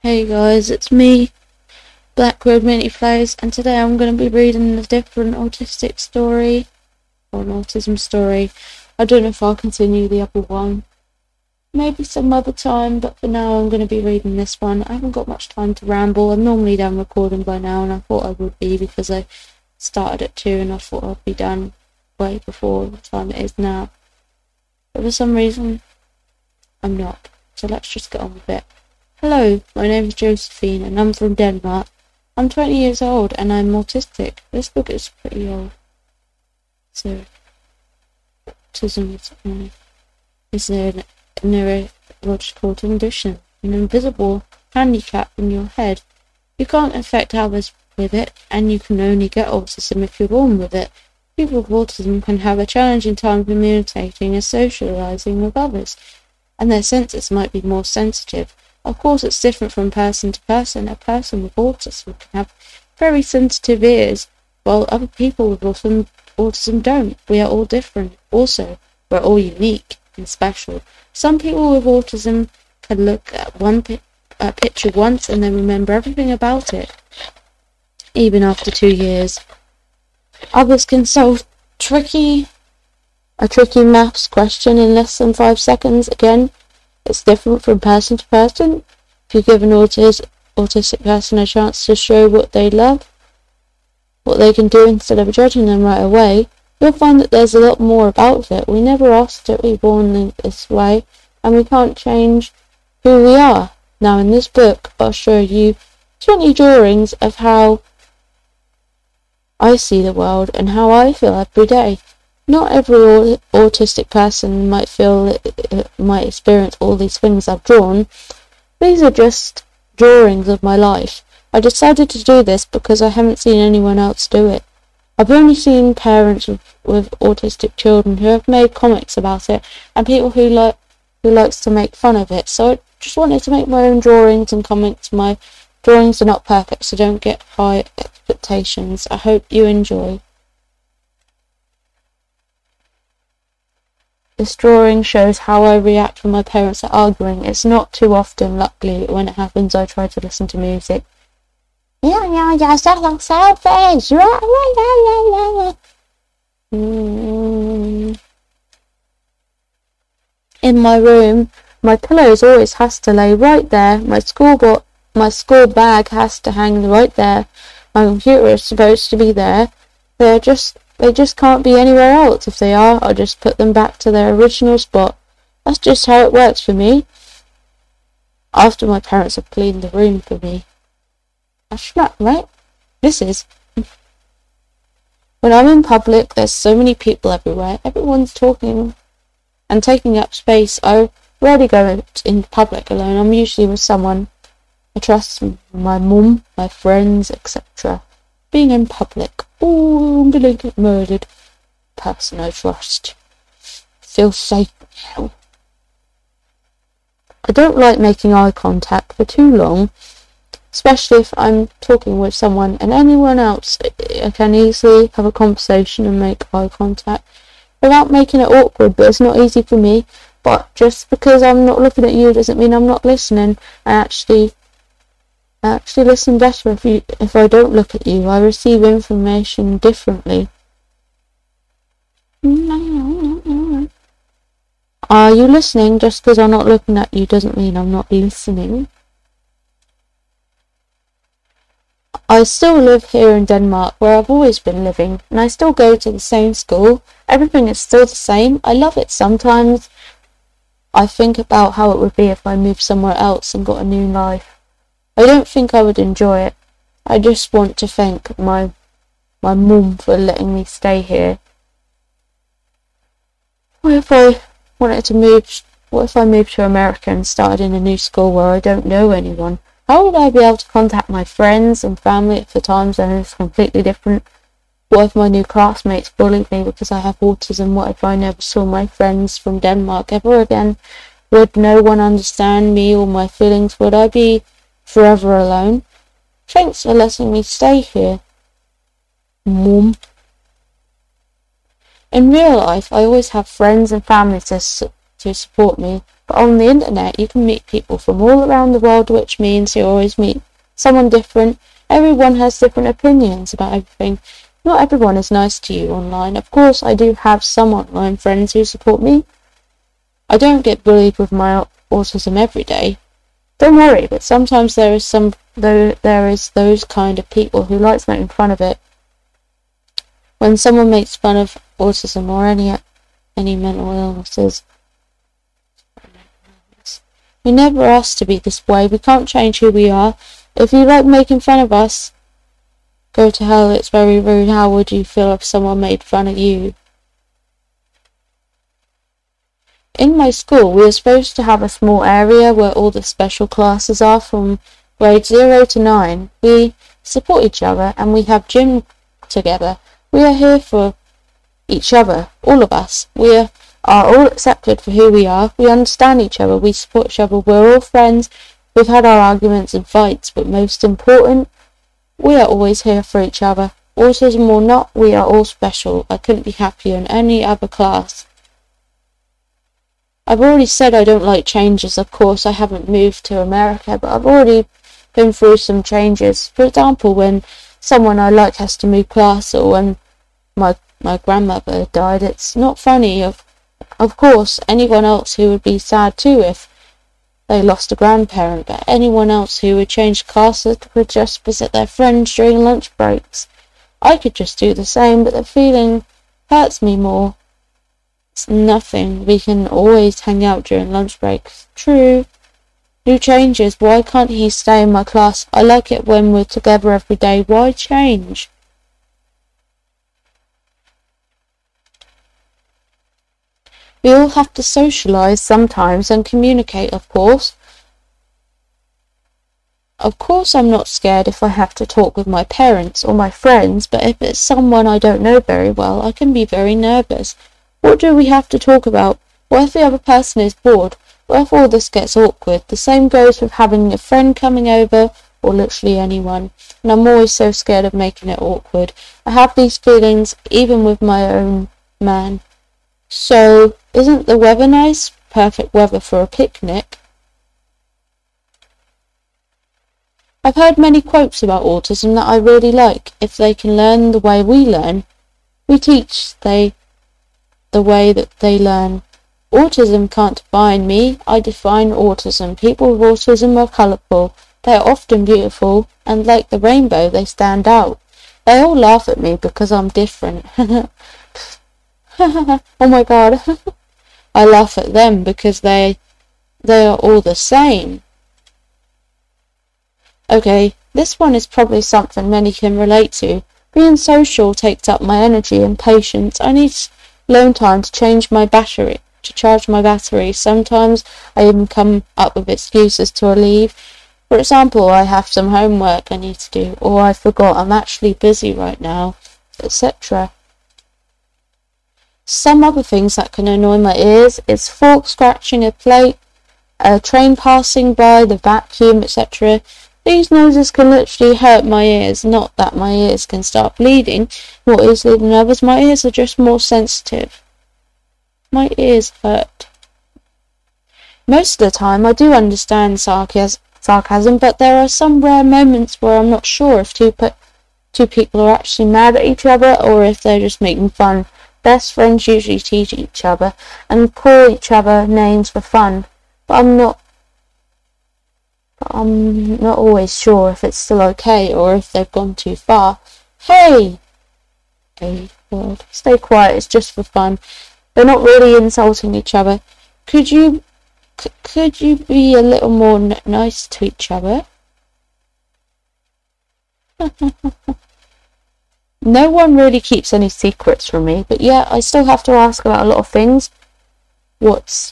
Hey guys, it's me, Black Road Mini Plays, and today I'm going to be reading a different autistic story, or an autism story. I don't know if I'll continue the other one, maybe some other time, but for now I'm going to be reading this one. I haven't got much time to ramble. I'm normally done recording by now, and I thought I would be because I started at 2 and I thought I'd be done way before the time it is now. But for some reason, I'm not. So let's just get on with it. Hello, my name is Josephine and I'm from Denmark. I'm 20 years old and I'm autistic. This book is pretty old. So, autism is a neurological condition, an invisible handicap in your head. You can't affect others with it, and you can only get autism if you're born with it. People with autism can have a challenging time communicating and socializing with others, and their senses might be more sensitive. Of course, it's different from person to person. A person with autism can have very sensitive ears, while other people with autism don't. We are all different. Also, we're all unique and special. Some people with autism can look at one picture once and then remember everything about it, even after 2 years. Others can solve a tricky maths question in less than 5 seconds. Again, it's different from person to person. If you give an autistic person a chance to show what they love, what they can do instead of judging them right away, you'll find that there's a lot more about it. We never asked to be born this way, and we can't change who we are. Now in this book, I'll show you 20 drawings of how I see the world and how I feel every day. Not every autistic person might experience all these things I've drawn. These are just drawings of my life. I decided to do this because I haven't seen anyone else do it. I've only seen parents with autistic children who have made comics about it, and people who likes to make fun of it. So I just wanted to make my own drawings and comics. My drawings are not perfect, so don't get high expectations. I hope you enjoy. This drawing shows how I react when my parents are arguing. It's not too often, luckily. When it happens, I try to listen to music. Yeah, so selfish. In my room, my pillows always has to lay right there. My school bag has to hang right there. My computer is supposed to be there. They just can't be anywhere else. If they are, I'll just put them back to their original spot. That's just how it works for me. After my parents have cleaned the room for me. That's not right. This is. When I'm in public, there's so many people everywhere. Everyone's talking and taking up space. I rarely go in public alone. I'm usually with someone I trust, my mum, my friends, etc. Being in public. Oh, I'm gonna get murdered. Person I trust. Feel safe now. I don't like making eye contact for too long, especially if I'm talking with someone and anyone else. I can easily have a conversation and make eye contact without making it awkward, but it's not easy for me. But just because I'm not looking at you doesn't mean I'm not listening. I actually listen better if I don't look at you. I receive information differently. Are you listening? Just because I'm not looking at you doesn't mean I'm not listening. I still live here in Denmark, where I've always been living, and I still go to the same school. Everything is still the same. I love it. Sometimes I think about how it would be if I moved somewhere else and got a new life. I don't think I would enjoy it. I just want to thank my mum for letting me stay here. What if I moved to America and started in a new school where I don't know anyone? How would I be able to contact my friends and family if the time zone is completely different? What if my new classmates bullied me because I have autism? What if I never saw my friends from Denmark ever again? Would no one understand me or my feelings? Would I be forever alone? Thanks for letting me stay here, Mum. In real life, I always have friends and family to support me. But on the internet, you can meet people from all around the world, which means you always meet someone different. Everyone has different opinions about everything. Not everyone is nice to you online. Of course, I do have some online friends who support me. I don't get bullied with my autism every day. Don't worry, but sometimes there is those kind of people who likes making fun of it. When someone makes fun of autism or any mental illnesses, we never asked to be this way. We can't change who we are. If you like making fun of us, go to hell. It's very rude. How would you feel if someone made fun of you? In my school, we are supposed to have a small area where all the special classes are from grade 0 to 9. We support each other and we have gym together. We are here for each other, all of us. We are all accepted for who we are. We understand each other. We support each other. We're all friends. We've had our arguments and fights, but most important, we are always here for each other. Autism or not, we are all special. I couldn't be happier in any other class. I've already said I don't like changes. Of course, I haven't moved to America, but I've already been through some changes. For example, when someone I like has to move class, or when my grandmother died, it's not funny. Of course, anyone else who would be sad too if they lost a grandparent, but anyone else who would change classes could just visit their friends during lunch breaks. I could just do the same, but the feeling hurts me more. It's nothing. We can always hang out during lunch breaks. True. New changes. Why can't he stay in my class? I like it when we're together every day. Why change? We all have to socialize sometimes and communicate, of course. Of course, I'm not scared if I have to talk with my parents or my friends, but if it's someone I don't know very well, I can be very nervous. What do we have to talk about? What if the other person is bored? What if all this gets awkward? The same goes with having a friend coming over, or literally anyone. And I'm always so scared of making it awkward. I have these feelings even with my own man. So, isn't the weather nice? Perfect weather for a picnic. I've heard many quotes about autism that I really like. If they can learn the way we learn, we teach the way that they learn. Autism can't define me. I define autism. People with autism are colourful. They are often beautiful, and like the rainbow, they stand out. They all laugh at me because I'm different. Oh my god. I laugh at them because they are all the same. Okay, this one is probably something many can relate to. Being social takes up my energy and patience. I need alone time to charge my battery. Sometimes I even come up with excuses to leave. For example, I have some homework I need to do, or I forgot I'm actually busy right now, etc. Some other things that can annoy my ears is fork scratching a plate, a train passing by, the vacuum, etc. These noises can literally hurt my ears. Not that my ears can start bleeding more easily than others. My ears are just more sensitive. My ears hurt. Most of the time I do understand sarcasm, but there are some rare moments where I'm not sure if two people are actually mad at each other or if they're just making fun. Best friends usually tease each other and call each other names for fun, but I'm not always sure if it's still okay or if they've gone too far. Hey! Hey, world. Stay quiet, it's just for fun. They're not really insulting each other. Could you be a little more nice to each other? No one really keeps any secrets from me, but yeah, I still have to ask about a lot of things. What's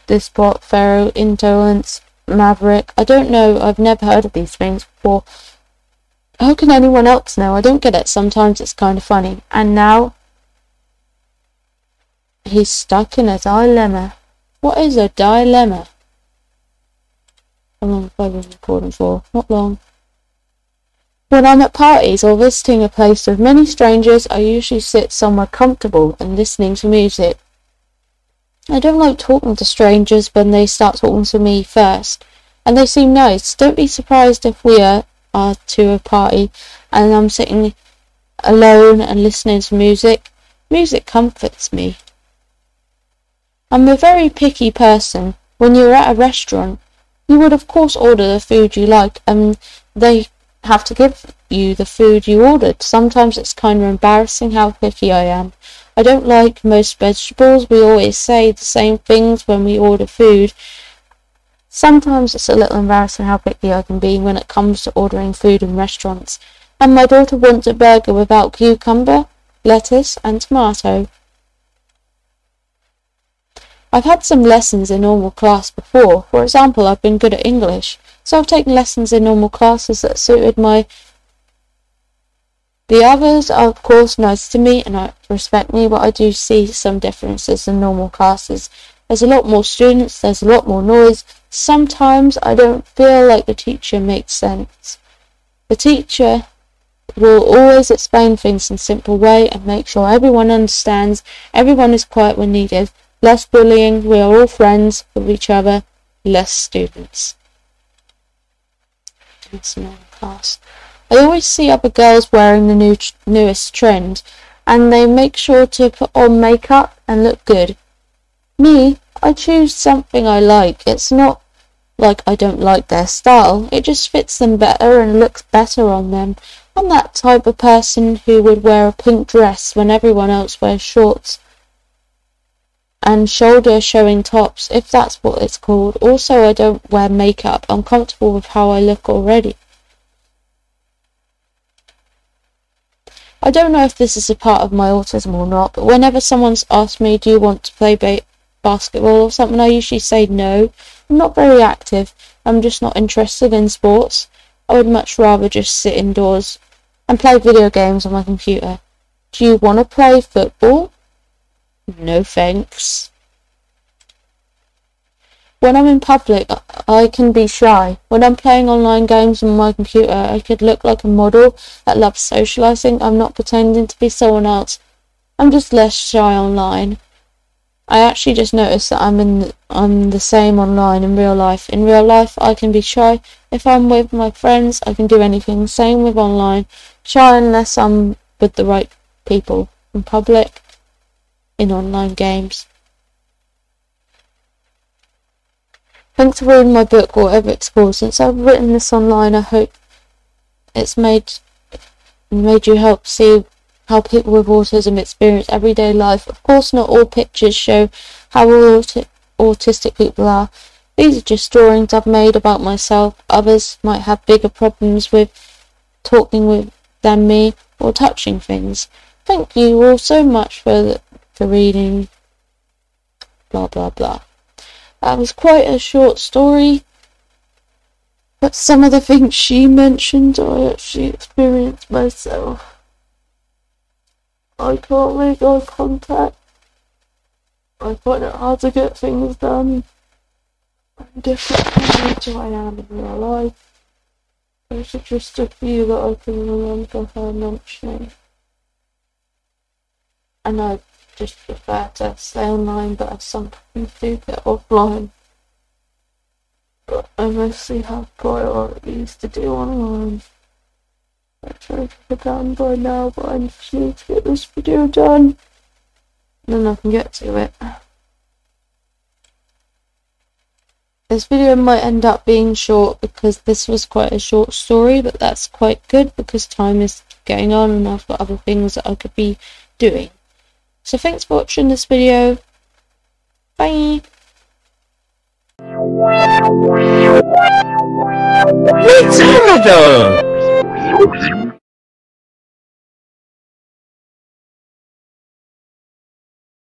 this bot, Pharaoh, Indolence, Maverick? I don't know, I've never heard of these things before. How can anyone else know? I don't get it. Sometimes it's kind of funny. And now he's stuck in a dilemma. What is a dilemma? How long have I been recording for? Not long. When I'm at parties or visiting a place with many strangers, I usually sit somewhere comfortable and listening to music. I don't like talking to strangers when they start talking to me first, and they seem nice. Don't be surprised if we are to a party and I'm sitting alone and listening to music. Music comforts me. I'm a very picky person. When you're at a restaurant, you would of course order the food you like, and they have to give you the food you ordered. Sometimes it's kind of embarrassing how picky I am. I don't like most vegetables. We always say the same things when we order food. Sometimes it's a little embarrassing how picky I can be when it comes to ordering food in restaurants. And my daughter wants a burger without cucumber, lettuce and tomato. I've had some lessons in normal class before. For example, I've been good at English, so I've taken lessons in normal classes that suited my... The others are of course nice to me and respect me, but I do see some differences in normal classes. There's a lot more students, there's a lot more noise. Sometimes I don't feel like the teacher makes sense. The teacher will always explain things in a simple way and make sure everyone understands, everyone is quiet when needed. Less bullying, we are all friends with each other, less students. Class. I always see other girls wearing the newest trend, and they make sure to put on makeup and look good. Me, I choose something I like. It's not like I don't like their style, it just fits them better and looks better on them. I'm that type of person who would wear a pink dress when everyone else wears shorts and shoulder showing tops, if that's what it's called. Also, I don't wear makeup. I'm comfortable with how I look already. I don't know if this is a part of my autism or not, but whenever someone's asked me, do you want to play basketball or something, I usually say no. I'm not very active. I'm just not interested in sports. I would much rather just sit indoors and play video games on my computer. Do you want to play football? No thanks. When I'm in public, I can be shy. When I'm playing online games on my computer, I could look like a model that loves socializing. I'm not pretending to be someone else. I'm just less shy online. I actually just noticed that I'm the same online in real life. In real life, I can be shy. If I'm with my friends, I can do anything. Same with online. Shy unless I'm with the right people. In public, in online games. Thanks for reading my book, whatever it's called. Since I've written this online, I hope it's made you help see how people with autism experience everyday life. Of course, not all pictures show how autistic people are. These are just drawings I've made about myself. Others might have bigger problems with talking with than me or touching things. Thank you all so much for reading. Blah blah blah. That was quite a short story, but some of the things she mentioned I actually experienced myself. I can't make eye contact. I find it hard to get things done. I'm different from who I am in real life. Those are just a few that I can remember her mentioning. And I just prefer to stay online, but I sometimes do get offline. But I mostly have priorities to do online. I try to get done by now, but I just need to get this video done. And then I can get to it. This video might end up being short because this was quite a short story, but that's quite good because time is getting on and I've got other things that I could be doing. So thanks for watching this video. Bye. Retarded!